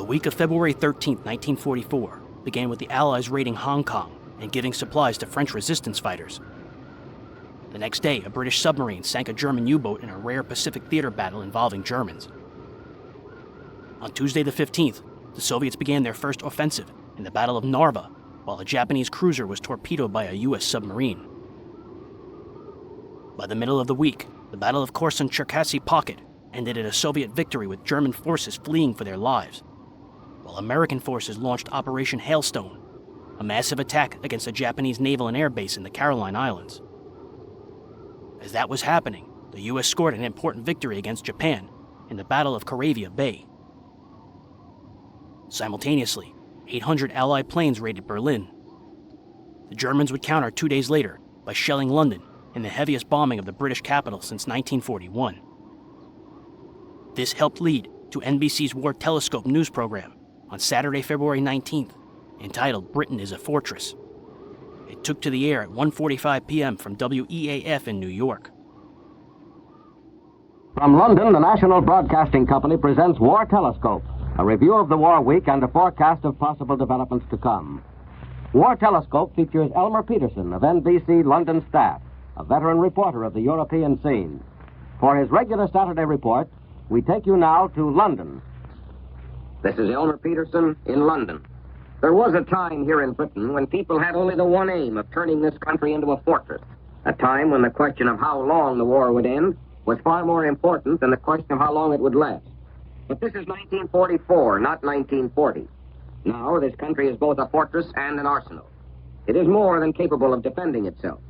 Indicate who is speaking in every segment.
Speaker 1: The week of February 13, 1944, began with the Allies raiding Hong Kong and giving supplies to French resistance fighters. The next day, a British submarine sank a German U-boat in a rare Pacific theater battle involving Germans. On Tuesday the 15th, the Soviets began their first offensive in the Battle of Narva, while a Japanese cruiser was torpedoed by a U.S. submarine. By the middle of the week, the Battle of Korsun Cherkassy Pocket ended in a Soviet victory with German forces fleeing for their lives, while American forces launched Operation Hailstone, a massive attack against a Japanese naval and air base in the Caroline Islands. As that was happening, the U.S. scored an important victory against Japan in the Battle of Karavia Bay. Simultaneously, 800 Allied planes raided Berlin. The Germans would counter 2 days later by shelling London in the heaviest bombing of the British capital since 1941. This helped lead to NBC's War Telescope news program on Saturday, February 19th, entitled Britain is a Fortress. It took to the air at 1:45 p.m. from WEAF in New York.
Speaker 2: From London, the National Broadcasting Company presents War Telescope, a review of the war week and a forecast of possible developments to come. War Telescope features Elmer Peterson of NBC London staff, a veteran reporter of the European scene. For his regular Saturday report, we take you now to London.
Speaker 3: This is Elmer Peterson in London. There was a time here in Britain when people had only the one aim of turning this country into a fortress. A time when the question of how long the war would end was far more important than the question of how long it would last. But this is 1944, not 1940. Now, this country is both a fortress and an arsenal. It is more than capable of defending itself.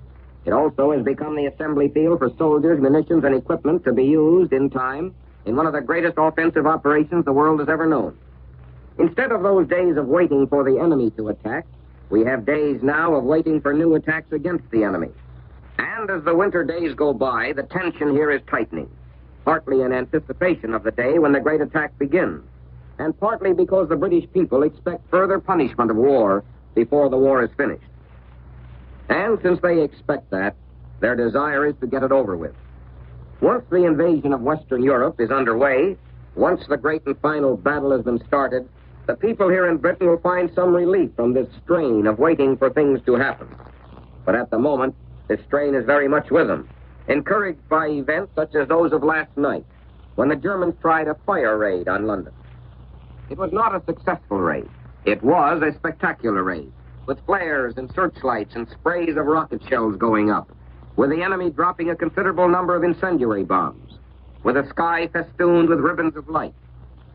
Speaker 3: It also has become the assembly field for soldiers, munitions, and equipment to be used in time in one of the greatest offensive operations the world has ever known. Instead of those days of waiting for the enemy to attack, we have days now of waiting for new attacks against the enemy. And as the winter days go by, the tension here is tightening, partly in anticipation of the day when the great attack begins, and partly because the British people expect further punishment of war before the war is finished. And since they expect that, their desire is to get it over with. Once the invasion of Western Europe is underway, once the great and final battle has been started, the people here in Britain will find some relief from this strain of waiting for things to happen. But at the moment, this strain is very much with them, encouraged by events such as those of last night, when the Germans tried a fire raid on London. It was not a successful raid. It was a spectacular raid, with flares and searchlights and sprays of rocket shells going up, with the enemy dropping a considerable number of incendiary bombs, with a sky festooned with ribbons of light,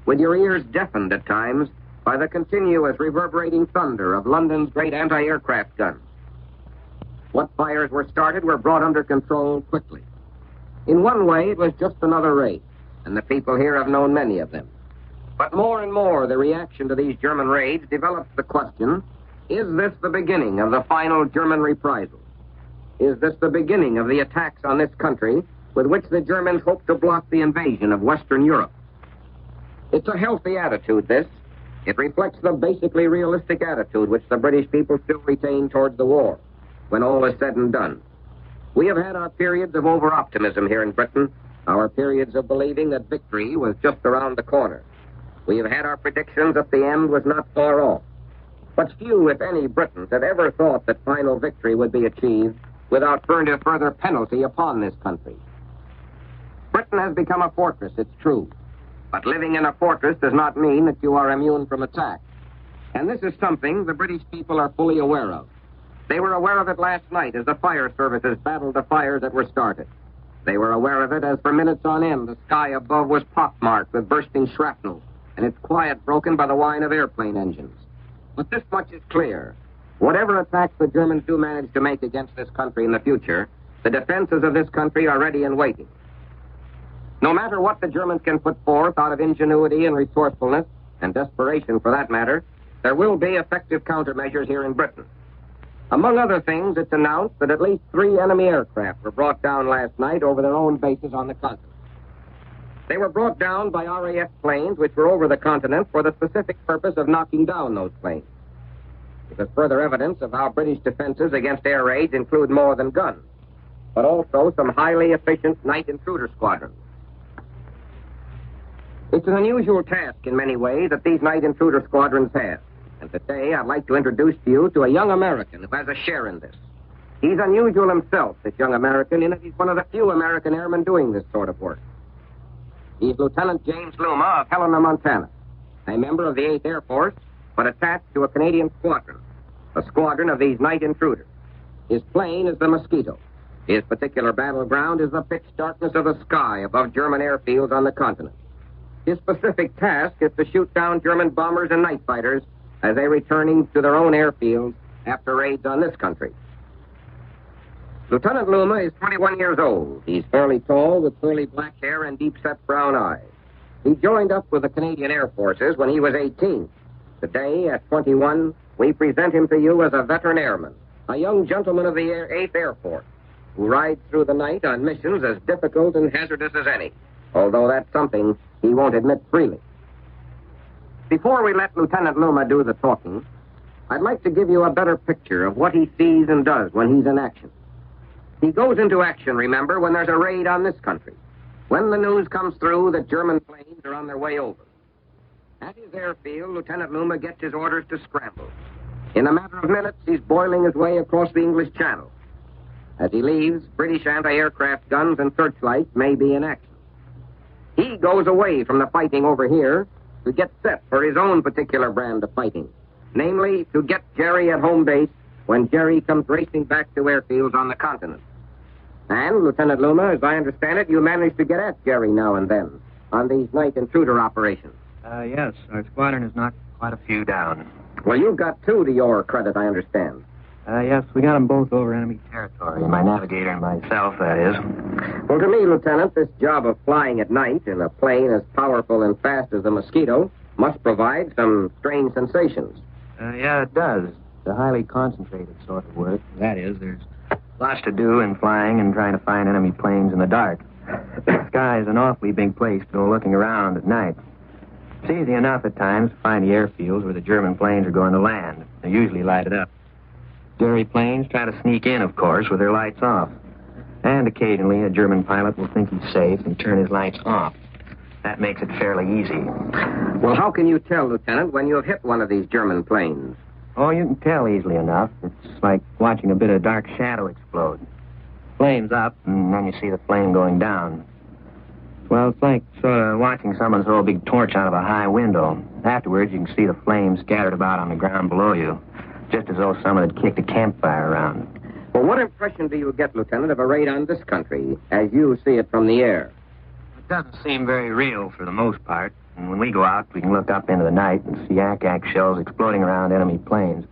Speaker 3: with your ears deafened at times by the continuous reverberating thunder of London's great anti-aircraft guns. What fires were started were brought under control quickly. In one way, it was just another raid, and the people here have known many of them. But more and more, the reaction to these German raids develops the question, is this the beginning of the final German reprisal? Is this the beginning of the attacks on this country with which the Germans hope to block the invasion of Western Europe? It's a healthy attitude, this. It reflects the basically realistic attitude which the British people still retain towards the war, when all is said and done. We have had our periods of over-optimism here in Britain, our periods of believing that victory was just around the corner. We have had our predictions that the end was not far off. But few, if any, Britons have ever thought that final victory would be achieved without further penalty upon this country. Britain has become a fortress, it's true. But living in a fortress does not mean that you are immune from attack. And this is something the British people are fully aware of. They were aware of it last night as the fire services battled the fires that were started. They were aware of it as for minutes on end the sky above was pockmarked with bursting shrapnel and its quiet broken by the whine of airplane engines. But this much is clear. Whatever attacks the Germans do manage to make against this country in the future, the defenses of this country are ready and waiting. No matter what the Germans can put forth out of ingenuity and resourcefulness, and desperation for that matter, there will be effective countermeasures here in Britain. Among other things, it's announced that at least 3 enemy aircraft were brought down last night over their own bases on the continent. They were brought down by RAF planes which were over the continent for the specific purpose of knocking down those planes. It is further evidence of how British defenses against air raids include more than guns, but also some highly efficient night intruder squadrons. It's an unusual task in many ways that these night intruder squadrons have. And today I'd like to introduce to you to a young American who has a share in this. He's unusual himself, this young American, in that he's one of the few American airmen doing this sort of work. He's Lieutenant James Luma of Helena, Montana, a member of the 8th Air Force, but attached to a Canadian squadron, a squadron of these night intruders. His plane is the Mosquito. His particular battleground is the pitch darkness of the sky above German airfields on the continent. His specific task is to shoot down German bombers and night fighters as they returning to their own airfields after raids on this country. Lieutenant Luma is 21 years old. He's fairly tall with curly black hair and deep-set brown eyes. He joined up with the Canadian Air Forces when he was 18. Today, at 21, we present him to you as a veteran airman, a young gentleman of the 8th Air Force, who rides through the night on missions as difficult and hazardous as any, although that's something he won't admit freely. Before we let Lieutenant Luma do the talking, I'd like to give you a better picture of what he sees and does when he's in action. He goes into action, remember, when there's a raid on this country, when the news comes through that German planes are on their way over. At his airfield, Lieutenant Luma gets his orders to scramble. In a matter of minutes, he's boiling his way across the English Channel. As he leaves, British anti-aircraft guns and searchlights may be in action. He goes away from the fighting over here to get set for his own particular brand of fighting, namely, to get Jerry at home base when Jerry comes racing back to airfields on the continent. And, Lieutenant Luma, as I understand it, you manage to get at Jerry now and then on these night intruder operations.
Speaker 4: Yes, our squadron has knocked quite a few down.
Speaker 3: Well, you've got two to your credit, I understand.
Speaker 4: Yes, we got them both over enemy territory. My navigator and myself, that is.
Speaker 3: Well, to me, Lieutenant, this job of flying at night in a plane as powerful and fast as the Mosquito must provide some strange sensations.
Speaker 4: Yeah, it does. It's a highly concentrated sort of work. That is, there's lots to do in flying and trying to find enemy planes in the dark. The sky is an awfully big place to go looking around at night. It's easy enough at times to find the airfields where the German planes are going to land. They're usually lighted up. Jerry planes try to sneak in, of course, with their lights off. And occasionally a German pilot will think he's safe and turn his lights off. That makes it fairly easy.
Speaker 3: Well, how can you tell, Lieutenant, when you have hit one of these German planes?
Speaker 4: Oh, you can tell easily enough. It's like watching a bit of dark shadow explode. Flame's up, and then you see the flame going down. Well, it's like sort of watching someone throw a big torch out of a high window. Afterwards, you can see the flames scattered about on the ground below you, just as though someone had kicked a campfire around.
Speaker 3: Well, what impression do you get, Lieutenant, of a raid on this country as you see it from the air?
Speaker 4: It doesn't seem very real for the most part. And when we go out, we can look up into the night and see ack-ack shells exploding around enemy planes.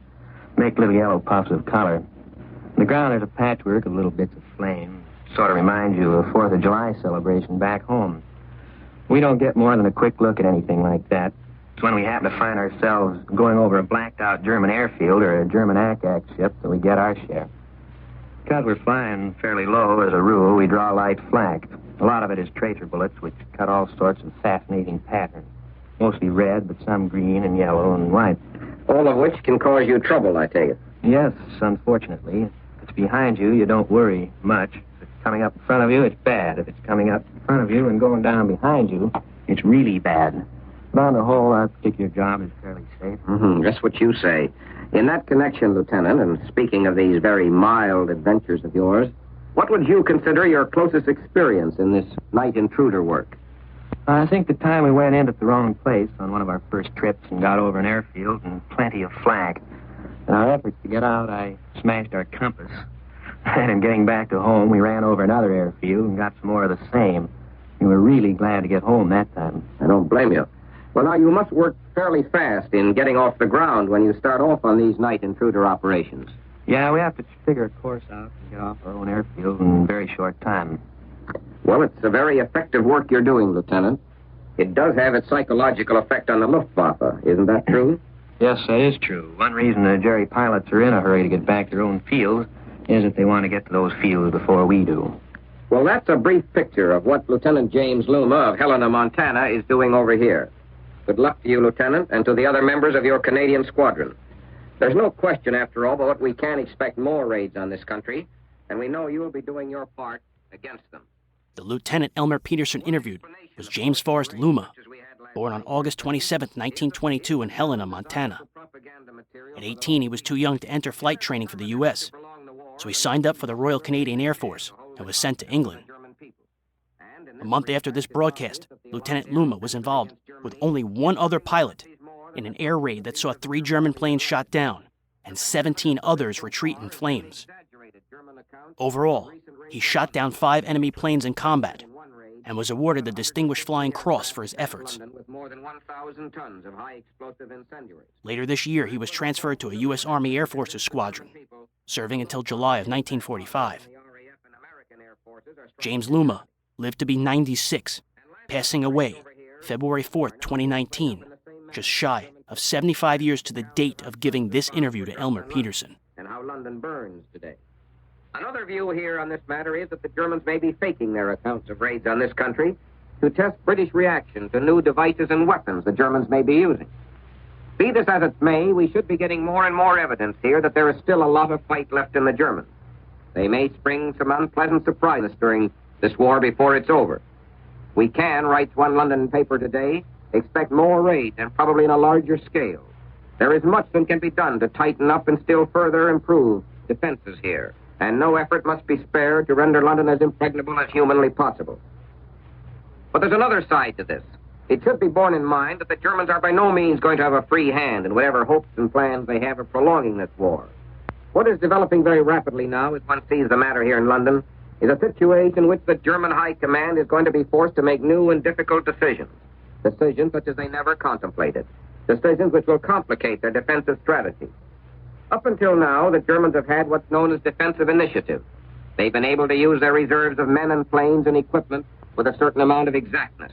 Speaker 4: Make little yellow puffs of color. On the ground, there's a patchwork of little bits of flame. Sort of reminds you of a 4th of July celebration back home. We don't get more than a quick look at anything like that. It's when we happen to find ourselves going over a blacked-out German airfield or a German ack-ack ship that we get our share. Because we're flying fairly low, as a rule, we draw light flak. A lot of it is tracer bullets, which cut all sorts of fascinating patterns. Mostly red, but some green and yellow and white.
Speaker 3: All of which can cause you trouble, I take it.
Speaker 4: Yes, unfortunately. If it's behind you, you don't worry much. If it's coming up in front of you, it's bad. If it's coming up in front of you and going down behind you, it's really bad. But on the whole, our particular job is fairly safe.
Speaker 3: That's what you say. In that connection, Lieutenant, and speaking of these very mild adventures of yours, what would you consider your closest experience in this night intruder work?
Speaker 4: I think the time we went in at the wrong place on one of our first trips and got over an airfield and plenty of flak. In our efforts to get out, I smashed our compass. And in getting back to home, we ran over another airfield and got some more of the same. We were really glad to get home that time.
Speaker 3: I don't blame you. Well, now, you must work fairly fast in getting off the ground when you start off on these night intruder operations.
Speaker 4: Yeah, we have to figure a course out and get off our own airfield in a very short time.
Speaker 3: Well, it's a very effective work you're doing, Lieutenant. It does have its psychological effect on the Luftwaffe. Isn't that true?
Speaker 4: Yes, that is true. One reason the Jerry pilots are in a hurry to get back to their own fields is that they want to get to those fields before we do.
Speaker 3: Well, that's a brief picture of what Lieutenant James Luma of Helena, Montana is doing over here. Good luck to you, Lieutenant, and to the other members of your Canadian squadron. There's no question, after all, but we can expect more raids on this country, and we know you will be doing your part against them.
Speaker 1: The Lieutenant Elmer Peterson interviewed was James Forrest Luma, born on August 27, 1922 in Helena, Montana. At 18, he was too young to enter flight training for the U.S., so he signed up for the Royal Canadian Air Force and was sent to England. A month after this broadcast, Lieutenant Luma was involved with only one other pilot in an air raid that saw 3 German planes shot down and 17 others retreat in flames. Overall, he shot down 5 enemy planes in combat and was awarded the Distinguished Flying Cross for his efforts. Later this year, he was transferred to a U.S. Army Air Forces squadron, serving until July of 1945. James Luma lived to be 96, passing away February 4, 2019, just shy of 75 years to the date of giving this interview to Elmer Peterson.
Speaker 3: And how London burns today. Another view here on this matter is that the Germans may be faking their accounts of raids on this country to test British reaction to new devices and weapons the Germans may be using. Be this as it may, we should be getting more and more evidence here that there is still a lot of fight left in the Germans. They may spring some unpleasant surprises during this war before it's over. We can, writes one London paper today, expect more raids and probably on a larger scale. There is much that can be done to tighten up and still further improve defenses here, and no effort must be spared to render London as impregnable as humanly possible. But there's another side to this. It should be borne in mind that the Germans are by no means going to have a free hand in whatever hopes and plans they have of prolonging this war. What is developing very rapidly now, as one sees the matter here in London, is a situation in which the German High Command is going to be forced to make new and difficult decisions. Decisions such as they never contemplated. Decisions which will complicate their defensive strategy. Up until now, the Germans have had what's known as defensive initiative. They've been able to use their reserves of men and planes and equipment with a certain amount of exactness.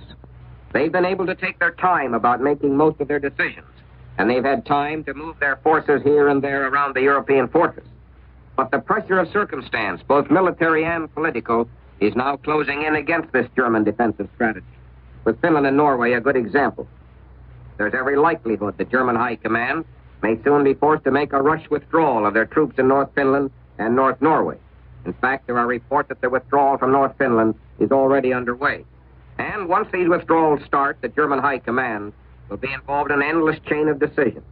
Speaker 3: They've been able to take their time about making most of their decisions, and they've had time to move their forces here and there around the European fortress. But the pressure of circumstance, both military and political, is now closing in against this German defensive strategy, with Finland and Norway a good example. There's every likelihood the German High Command may soon be forced to make a rush withdrawal of their troops in North Finland and North Norway. In fact, there are reports that the withdrawal from North Finland is already underway. And once these withdrawals start, the German High Command will be involved in an endless chain of decisions.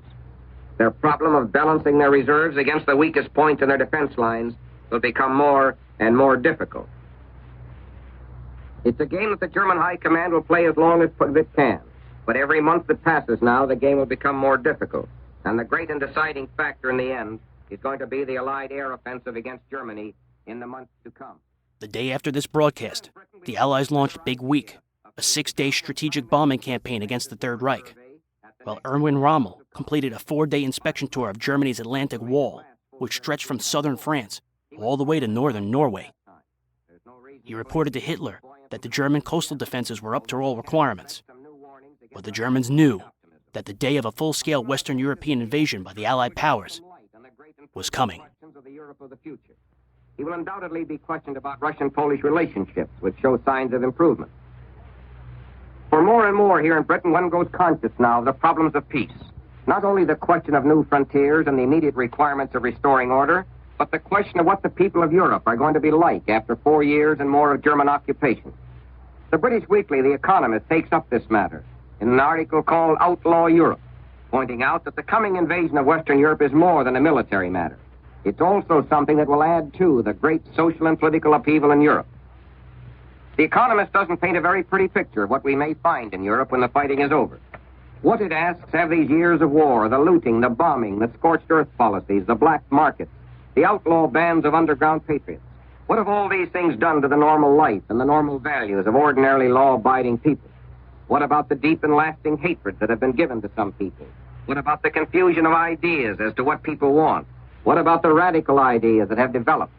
Speaker 3: Their problem of balancing their reserves against the weakest points in their defense lines will become more and more difficult. It's a game that the German High Command will play as long as it can. But every month that passes now, the game will become more difficult. And the great and deciding factor in the end is going to be the Allied air offensive against Germany in the months to come.
Speaker 1: The day after this broadcast, the Allies launched Big Week, a 6-day strategic bombing campaign against the Third Reich, while Erwin Rommel completed a 4-day inspection tour of Germany's Atlantic Wall, which stretched from southern France all the way to northern Norway. He reported to Hitler that the German coastal defenses were up to all requirements, but the Germans knew that the day of a full-scale Western European invasion by the Allied powers was coming.
Speaker 3: He will undoubtedly be questioned about Russian-Polish relationships, which show signs of improvement. For more and more here in Britain, one grows conscious now of the problems of peace. Not only the question of new frontiers and the immediate requirements of restoring order, but the question of what the people of Europe are going to be like after 4 years and more of German occupation. The British weekly, The Economist, takes up this matter in an article called Outlaw Europe, pointing out that the coming invasion of Western Europe is more than a military matter. It's also something that will add to the great social and political upheaval in Europe. The Economist doesn't paint a very pretty picture of what we may find in Europe when the fighting is over. What it asks have these years of war, the looting, the bombing, the scorched earth policies, the black markets, the outlaw bands of underground patriots. What have all these things done to the normal life and the normal values of ordinarily law-abiding people? What about the deep and lasting hatreds that have been given to some people? What about the confusion of ideas as to what people want? What about the radical ideas that have developed?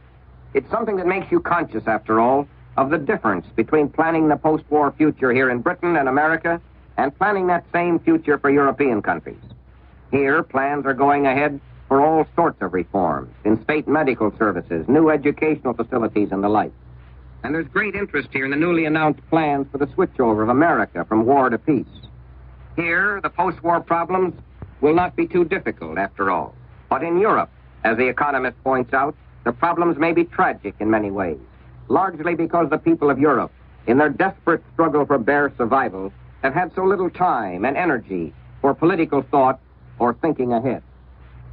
Speaker 3: It's something that makes you conscious, after all, of the difference between planning the post-war future here in Britain and America and planning that same future for European countries. Here, plans are going ahead for all sorts of reforms in state medical services, new educational facilities, and the like. And there's great interest here in the newly announced plans for the switchover of America from war to peace. Here, the post-war problems will not be too difficult, after all. But in Europe, as The Economist points out, the problems may be tragic in many ways, largely because the people of Europe, in their desperate struggle for bare survival, have had so little time and energy for political thought or thinking ahead.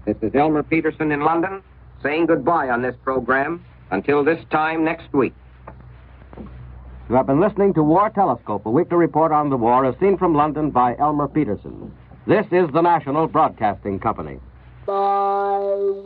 Speaker 3: This is Elmer Peterson in London, saying goodbye on this program until this time next week.
Speaker 2: You have been listening to War Telescope, a weekly report on the war as seen from London by Elmer Peterson. This is the National Broadcasting Company.
Speaker 5: Bye.